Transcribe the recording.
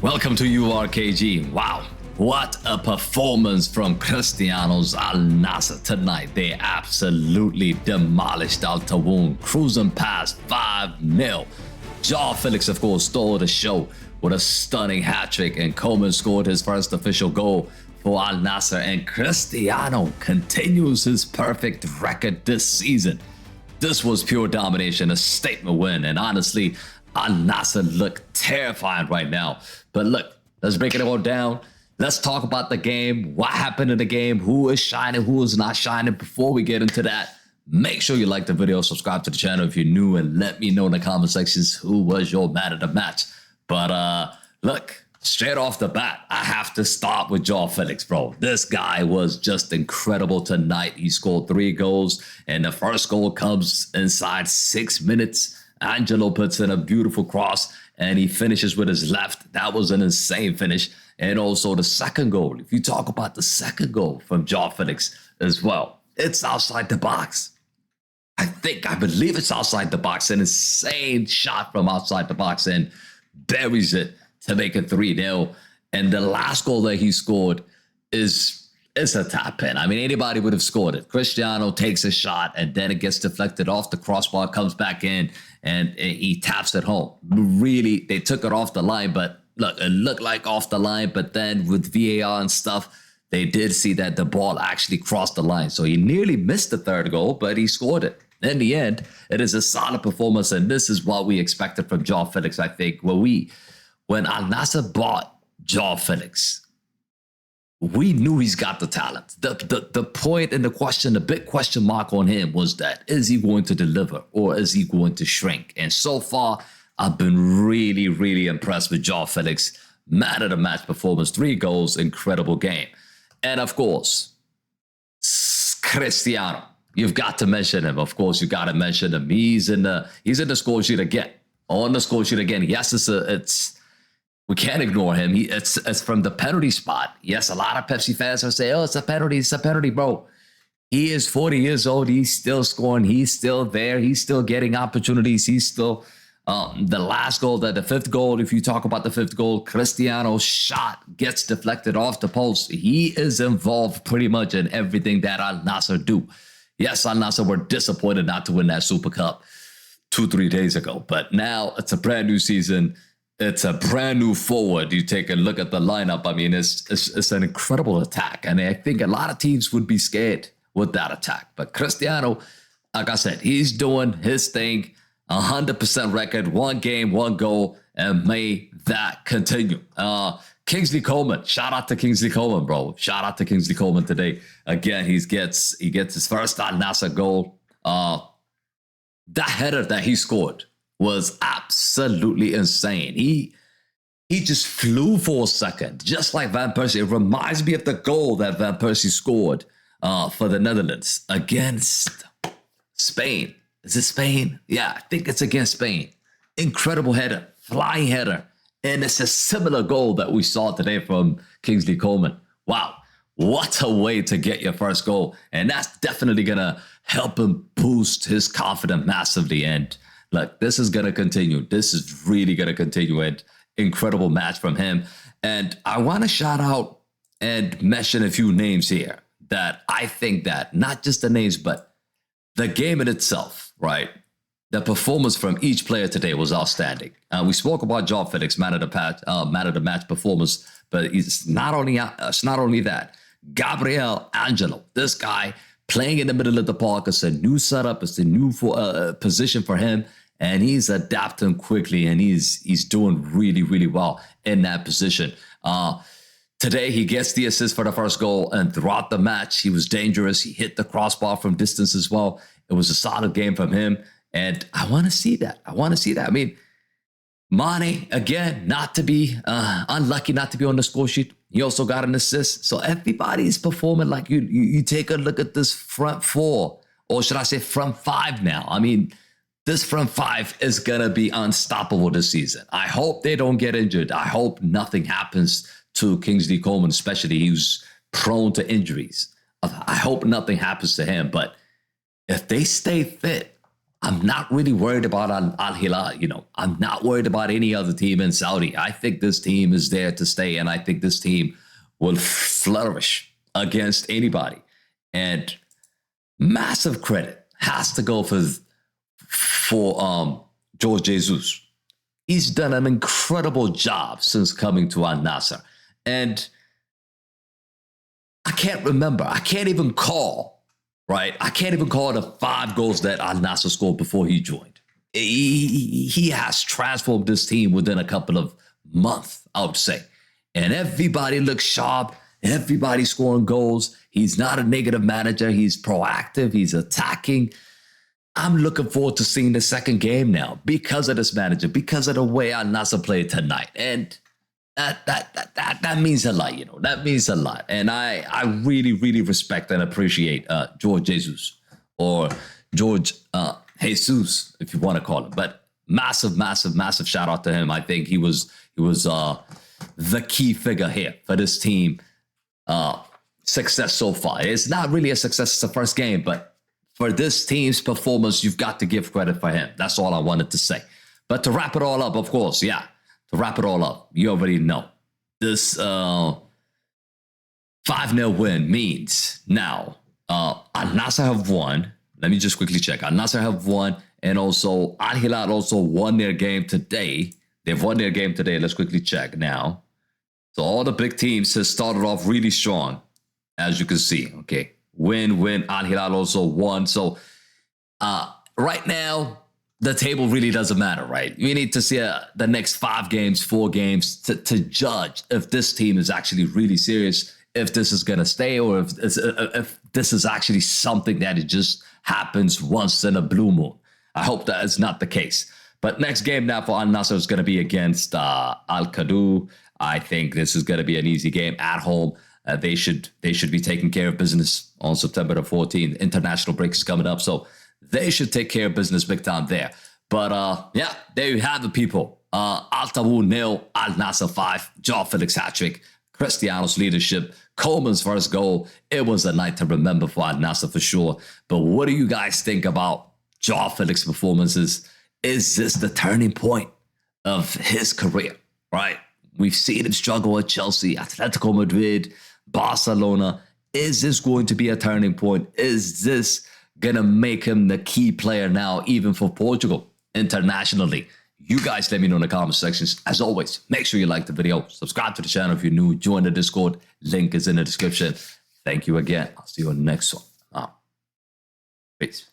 Welcome to URKG. Wow, what a performance from Cristiano's Al Nassr tonight. They absolutely demolished Al Taawoun, cruising past 5-0. Joao Felix, of course, stole the show with a stunning hat-trick, and Coman scored his first official goal for Al Nassr, and Cristiano continues his perfect record this season. This was pure domination, a statement win, and honestly, Al Nassr look terrifying right now. But look, let's break it all down. Let's talk about the game, what happened in the game, who is shining, who is not shining. Before we get into that, make sure you like the video, subscribe to the channel if you're new, and let me know in the comment sections who was your man of the match. But look, straight off the bat, I have to start with Joao Felix, bro. This guy was just incredible tonight. He scored 3 goals, and the first goal comes inside 6 minutes. Angelo puts in a beautiful cross, and he finishes with his left. That was an insane finish. And also the second goal, if you talk about the second goal from Joao Felix as well, it's outside the box. I believe it's outside the box. An insane shot from outside the box, and buries it to make it 3-0. And the last goal that he scored is a tap in. I mean, anybody would have scored it. Cristiano takes a shot, and then it gets deflected off the crossbar, comes back in, and he taps it home. Really, they took it off the line, but look, it looked like off the line, but then with VAR and stuff, they did see that the ball actually crossed the line. So he nearly missed the third goal, but he scored it. In the end, it is a solid performance, and this is what we expected from Joao Felix, I think. When Al Nassr bought Joao Felix, we knew he's got the talent. The point and the question, the big question mark on him was that, is he going to deliver or is he going to shrink? And so far, I've been really, really impressed with Joao Felix. Man of the match performance, 3 goals, incredible game. And of course, Cristiano. You've got to mention him. Of course, you got to mention him. He's in the score sheet again. On the score sheet again. Yes, we can't ignore him. It's from the penalty spot. Yes, a lot of Pepsi fans will say, oh, it's a penalty, bro. He is 40 years old. He's still scoring. He's still there. He's still getting opportunities. He's still the last goal, the 5th goal. If you talk about the 5th goal, Cristiano's shot gets deflected off the post. He is involved pretty much in everything that Al Nassr do. Yes, Al Nassr were disappointed not to win that Super Cup 2-3 days ago, but now it's a brand new season. It's a brand new forward. You take a look at the lineup. I mean, it's an incredible attack. And I think a lot of teams would be scared with that attack. But Cristiano, like I said, he's doing his thing. 100% record, 1 game, 1 goal, and may that continue. Kingsley Coman, shout out to Kingsley Coman, bro. Shout out to Kingsley Coman today. Again, he gets his first Al Nassr goal. That header that he scored was absolutely insane. He just flew for a second, just like Van Persie. It reminds me of the goal that Van Persie scored for the Netherlands against Spain. Is it Spain? Yeah, I think it's against Spain. Incredible header, flying header. And it's a similar goal that we saw today from Kingsley Coman. Wow, what a way to get your first goal. And that's definitely going to help him boost his confidence massively. And look, this is going to continue. This is really going to continue. And incredible match from him. And I want to shout out and mention a few names here that I think that not just the names, but the game in itself, right? The performance from each player today was outstanding. We spoke about Joao Felix, man of the match performance, but it's not only that. Gabriel Angelo, this guy playing in the middle of the park. It's a new setup. It's a new position for him, and he's adapting quickly, and he's doing really, really well in that position. Today, he gets the assist for the first goal, and throughout the match, he was dangerous. He hit the crossbar from distance as well. It was a solid game from him. And I want to see that. I mean, Mane, again, not to be unlucky not to be on the score sheet. He also got an assist. So everybody's performing like you take a look at this front 4, or should I say front 5 now. I mean, this front 5 is going to be unstoppable this season. I hope they don't get injured. I hope nothing happens to Kingsley Coman, especially. He was prone to injuries. I hope nothing happens to him. But if they stay fit, I'm not really worried about Al Hilal. You know, I'm not worried about any other team in Saudi. I think this team is there to stay, and I think this team will flourish against anybody. And massive credit has to go for Jorge Jesus. He's done an incredible job since coming to Al Nassr. And I can't remember. I can't even call, right? I can't even call the 5 goals that Al Nassr scored before he joined. He has transformed this team within a couple of months, I would say. And everybody looks sharp. Everybody's scoring goals. He's not a negative manager. He's proactive. He's attacking. I'm looking forward to seeing the second game now because of this manager, because of the way Al Nassr played tonight. And that means a lot, you know. That means a lot. And I really, really respect and appreciate Jorge Jesus, or George Jesus, if you want to call him. But massive, massive, massive shout out to him. I think he was the key figure here for this team. Success so far. It's not really a success. It's the first game, but for this team's performance, you've got to give credit for him. That's all I wanted to say. But to wrap it all up, of course, yeah. To wrap it all up, you already know. This 5-0 win means now Al Nassr have won. Let me just quickly check. Al Nassr have won, and also Al Hilal also won their game today. They've won their game today. Let's quickly check now. So all the big teams have started off really strong, as you can see. Okay, win. Al Hilal also won. So right now, the table really doesn't matter, right? We need to see the next 5 games, 4 games to judge if this team is actually really serious, if this is going to stay, or if this is actually something that it just happens once in a blue moon. I hope that is not the case. But next game now for Al Nassr is going to be against Al-Qadou. I think this is going to be an easy game at home. They should be taking care of business on September the 14th. International break is coming up, so they should take care of business big time there. But yeah, there you have it, people. Taawoun 0, Al Nassr 5, Joao Felix hat-trick, Cristiano's leadership, Coman's first goal. It was a night to remember for Al Nassr for sure. But what do you guys think about Joao Felix's performances? Is this the turning point of his career, right? We've seen him struggle at Chelsea, Atletico Madrid, Barcelona. Is this going to be a turning point? Is this going to make him the key player now, even for Portugal internationally? You guys let me know in the comment sections. As always, make sure you like the video. Subscribe to the channel if you're new. Join the Discord. Link is in the description. Thank you again. I'll see you on the next one. Peace.